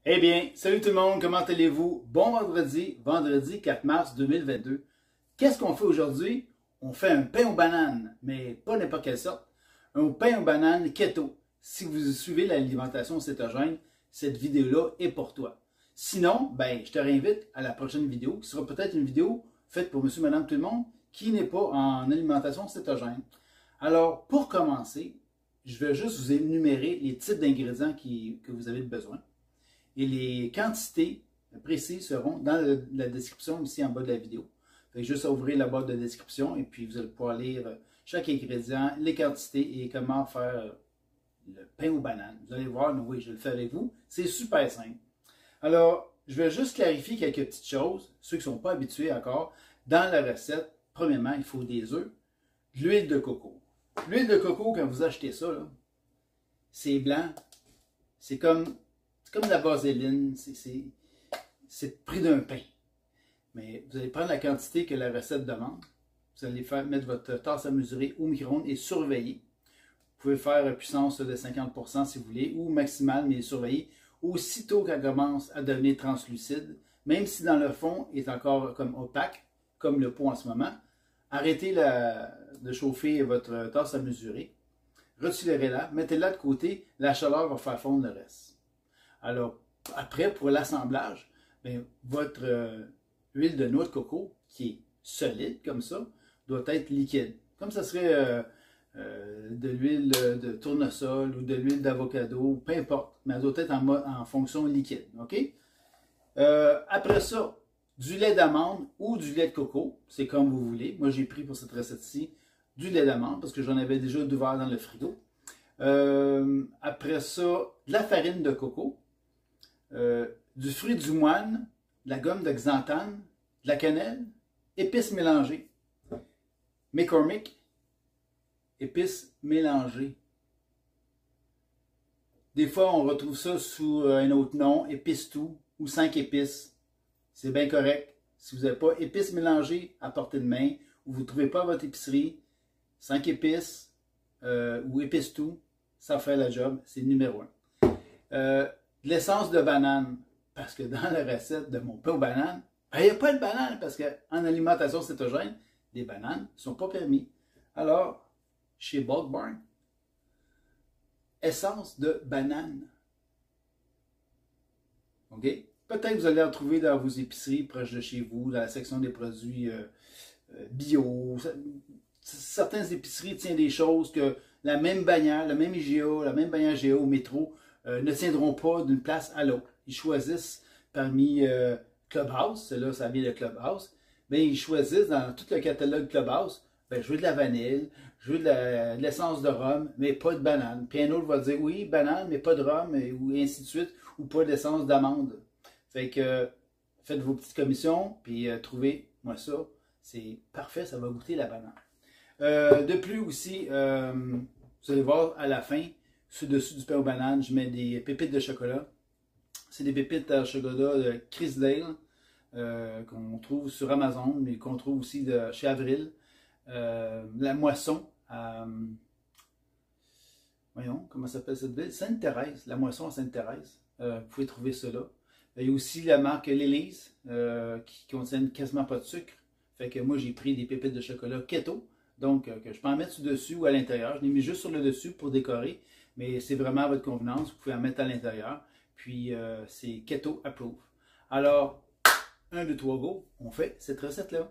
Eh bien, salut tout le monde, comment allez-vous? Bon vendredi 4 mars 2022. Qu'est-ce qu'on fait aujourd'hui? On fait un pain aux bananes, mais pas n'importe quelle sorte. Un pain aux bananes keto. Si vous suivez l'alimentation cétogène, cette vidéo-là est pour toi. Sinon, je te réinvite à la prochaine vidéo, qui sera peut-être une vidéo faite pour monsieur, madame, tout le monde, qui n'est pas en alimentation cétogène. Alors, pour commencer, je vais juste vous énumérer les types d'ingrédients que vous avez besoin. Et les quantités précises seront dans la description ici en bas de la vidéo. Fait que juste à ouvrir la boîte de description et puis vous allez pouvoir lire chaque ingrédient, les quantités et comment faire le pain aux bananes. Vous allez voir, oui, je le fais avec vous. C'est super simple. Alors, je vais juste clarifier quelques petites choses, ceux qui ne sont pas habitués encore. Dans la recette, premièrement, il faut des œufs, de l'huile de coco. L'huile de coco, quand vous achetez ça, c'est blanc, c'est comme de la vaseline, c'est le prix d'un pain. Mais vous allez prendre la quantité que la recette demande. Vous allez mettre votre tasse à mesurer au micro-ondes et surveiller. Vous pouvez faire puissance de 50% si vous voulez, ou maximale, mais surveiller. Aussitôt qu'elle commence à devenir translucide, même si dans le fond est encore comme opaque, comme le pot en ce moment, arrêtez de chauffer votre tasse à mesurer. Retirez-la, mettez-la de côté, la chaleur va faire fondre le reste. Alors, après, pour l'assemblage, votre huile de noix de coco, qui est solide comme ça, doit être liquide. Comme ça serait de l'huile de tournesol ou de l'huile d'avocado, peu importe, mais elle doit être en fonction liquide. OK? Après ça, du lait d'amande ou du lait de coco, c'est comme vous voulez. Moi, j'ai pris pour cette recette-ci du lait d'amande parce que j'en avais déjà d'ouvert dans le frigo. Après ça, de la farine de coco. Du fruit du moine, de la gomme de xanthane, de la cannelle, épices mélangées. McCormick, épices mélangées. Des fois, on retrouve ça sous un autre nom, épices tout ou 5 épices. C'est bien correct. Si vous n'avez pas épices mélangées à portée de main ou vous ne trouvez pas à votre épicerie, 5 épices ou épices tout, ça fait la job. C'est le numéro 1. De l'essence de banane, parce que dans la recette de mon pain aux bananes, il n'y a pas de banane, parce qu'en alimentation cétogène, les bananes ne sont pas permis. Alors, chez Bulk Barn, essence de banane. OK? Peut-être que vous allez en trouver dans vos épiceries proches de chez vous, dans la section des produits bio. Certaines épiceries tiennent des choses que la même bannière, la même IGA, la même bannière GA au métro, ne tiendront pas d'une place à l'autre. Ils choisissent parmi Clubhouse, là ça vient de Clubhouse, ils choisissent dans tout le catalogue Clubhouse, je veux de la vanille, je veux de l'essence de rhum, mais pas de banane. Puis un autre va dire oui, banane, mais pas de rhum, ou ainsi de suite, ou pas d'essence d'amande. Fait que faites vos petites commissions, puis trouvez-moi ça. C'est parfait, ça va goûter la banane. De plus aussi, vous allez voir à la fin, dessus du pain aux bananes, je mets des pépites de chocolat. C'est des pépites de chocolat de Chrisdale qu'on trouve sur Amazon, mais qu'on trouve aussi chez Avril. La moisson voyons, comment s'appelle cette ville? Sainte-Thérèse, la moisson à Sainte-Thérèse. Vous pouvez trouver cela. Il y a aussi la marque Lily's qui contient quasiment pas de sucre. Fait que moi, j'ai pris des pépites de chocolat keto. Donc, que je peux en mettre dessus ou à l'intérieur. Je l'ai mis juste sur le dessus pour décorer. Mais c'est vraiment à votre convenance. Vous pouvez en mettre à l'intérieur. Puis, c'est Keto Approve. Alors, 1, 2, 3, go. On fait cette recette-là.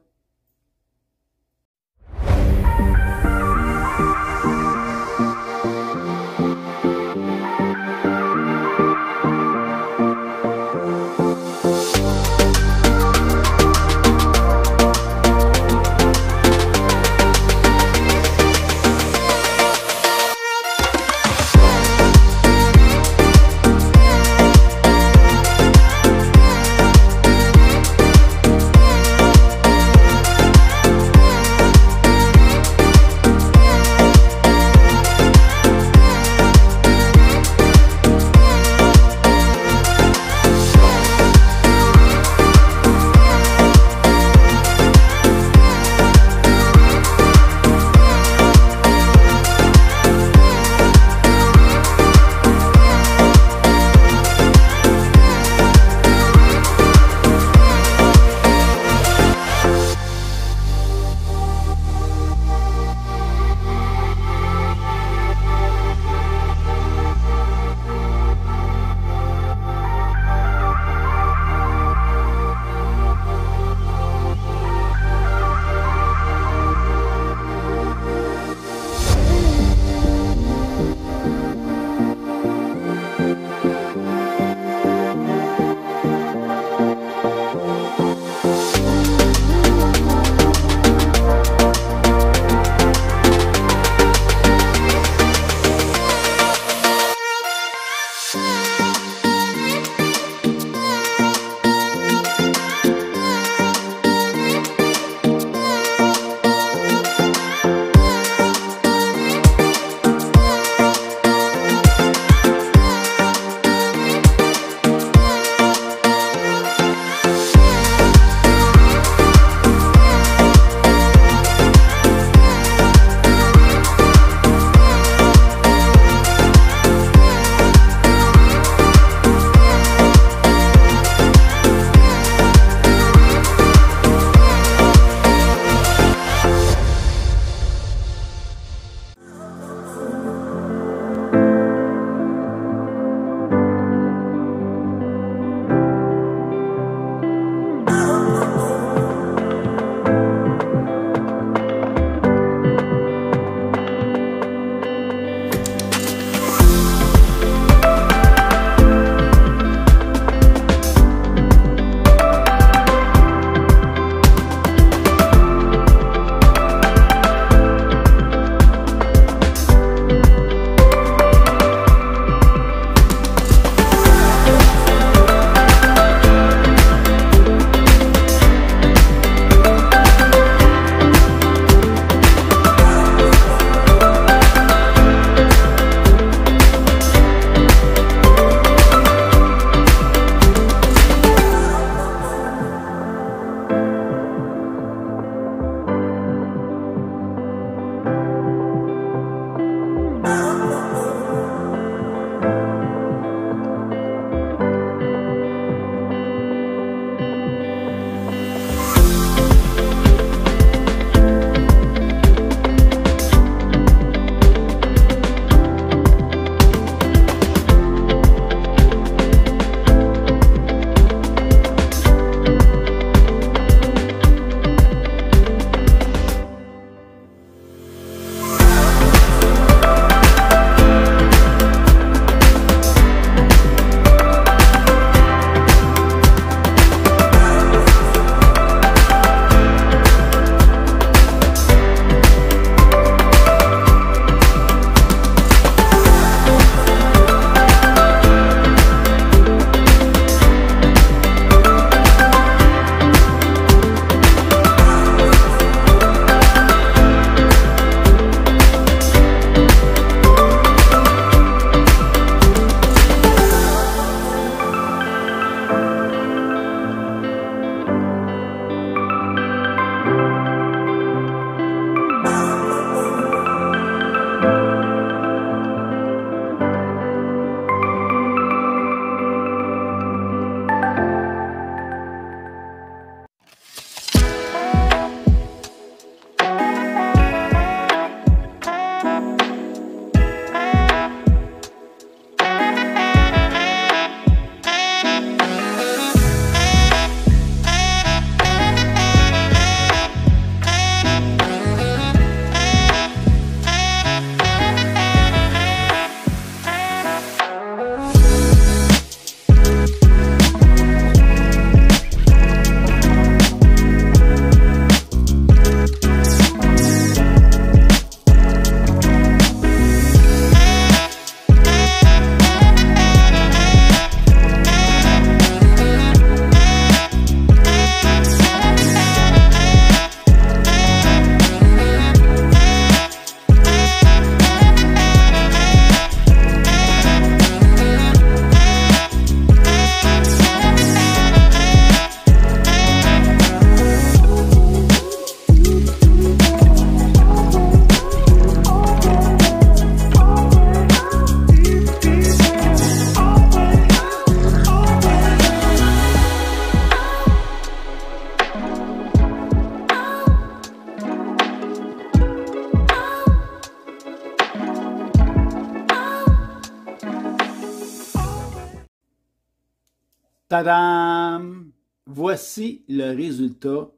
Tadam! Voici le résultat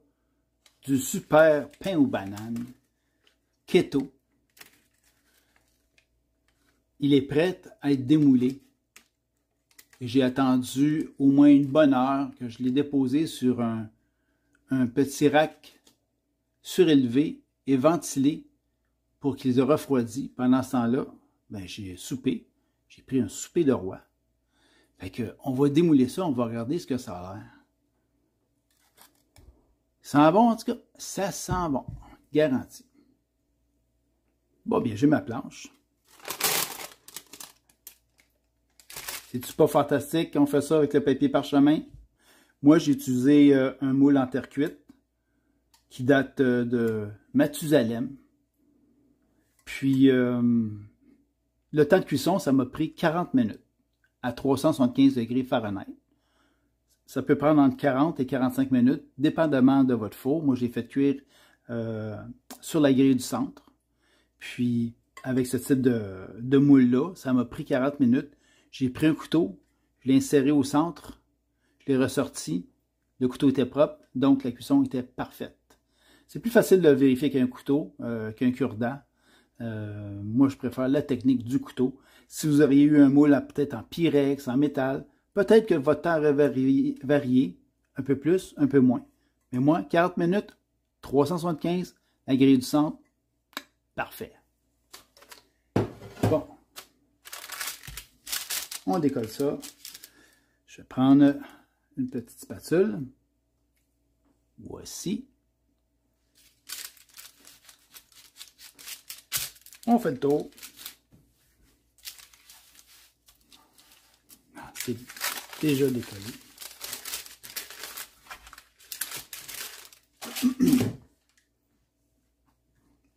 du super pain aux bananes keto. Il est prêt à être démoulé. J'ai attendu au moins une bonne heure que je l'ai déposé sur un petit rack surélevé et ventilé pour qu'il se refroidisse. Pendant ce temps-là, ben, j'ai soupé. J'ai pris un souper de roi. Fait que, on va démouler ça, on va regarder ce que ça a l'air. Ça sent bon, en tout cas? Ça sent bon. Garanti. Bon, bien, j'ai ma planche. C'est-tu pas fantastique qu'on fait ça avec le papier parchemin? Moi, j'ai utilisé un moule en terre cuite qui date de Mathusalem. Puis, le temps de cuisson, ça m'a pris 40 minutes à 375 degrés Fahrenheit. Ça peut prendre entre 40 et 45 minutes, dépendamment de votre four. Moi, j'ai fait cuire sur la grille du centre. Puis, avec ce type de moule-là, ça m'a pris 40 minutes. J'ai pris un couteau, je l'ai inséré au centre, je l'ai ressorti. Le couteau était propre, donc la cuisson était parfaite. C'est plus facile de le vérifier qu'un couteau, qu'un cure-dent. Moi, je préfère la technique du couteau. Si vous auriez eu un moule peut-être en pyrex, en métal, peut-être que votre temps aurait varié un peu plus, un peu moins. Mais moi, 40 minutes, 375, la grille du centre, parfait. Bon. On décolle ça. Je vais prendre une petite spatule. Voici. On fait le tour. C'est déjà décollé.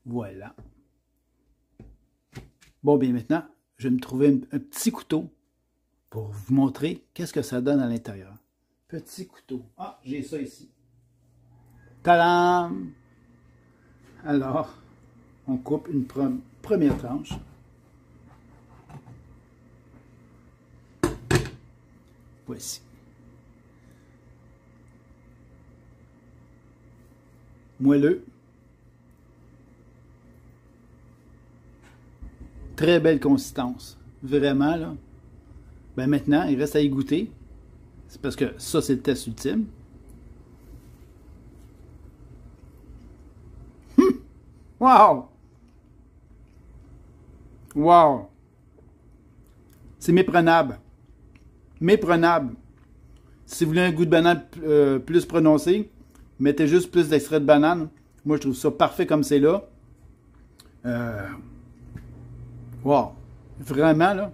Voilà. Bon, bien maintenant, je vais me trouver un petit couteau pour vous montrer qu'est-ce que ça donne à l'intérieur. Petit couteau. Ah, j'ai ça ici. Tadam! Alors, on coupe une première tranche. Voici. Moelleux. Très belle consistance. Vraiment, là. Ben maintenant, il reste à y goûter. C'est parce que ça, c'est le test ultime. Wow! Wow! C'est méprenable. Méprenable. Si vous voulez un goût de banane plus prononcé, mettez juste plus d'extrait de banane. Moi, je trouve ça parfait comme c'est là. Wow! Vraiment, là.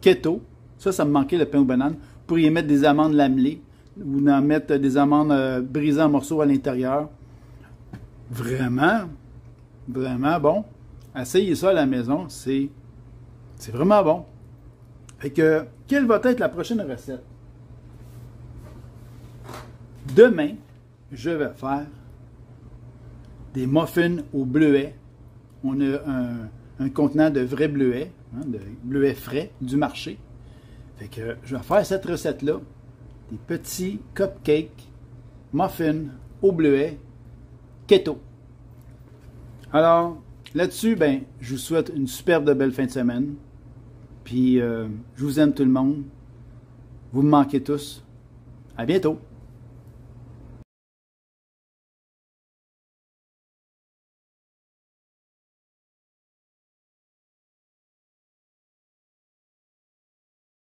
Keto. Ça me manquait, le pain aux bananes. Vous pourriez mettre des amandes lamelées ou en mettre des amandes brisées en morceaux à l'intérieur. Vraiment, vraiment bon. Essayez ça à la maison. C'est vraiment bon. Fait que, quelle va être la prochaine recette? Demain, je vais faire des muffins au bleuet. On a un contenant de vrais bleuets, hein, de bleuets frais du marché. Fait que je vais faire cette recette-là. Des petits cupcakes, muffins au bleuet, keto. Alors, là-dessus, ben, je vous souhaite une superbe de belle fin de semaine. Puis, je vous aime tout le monde. Vous me manquez tous. À bientôt.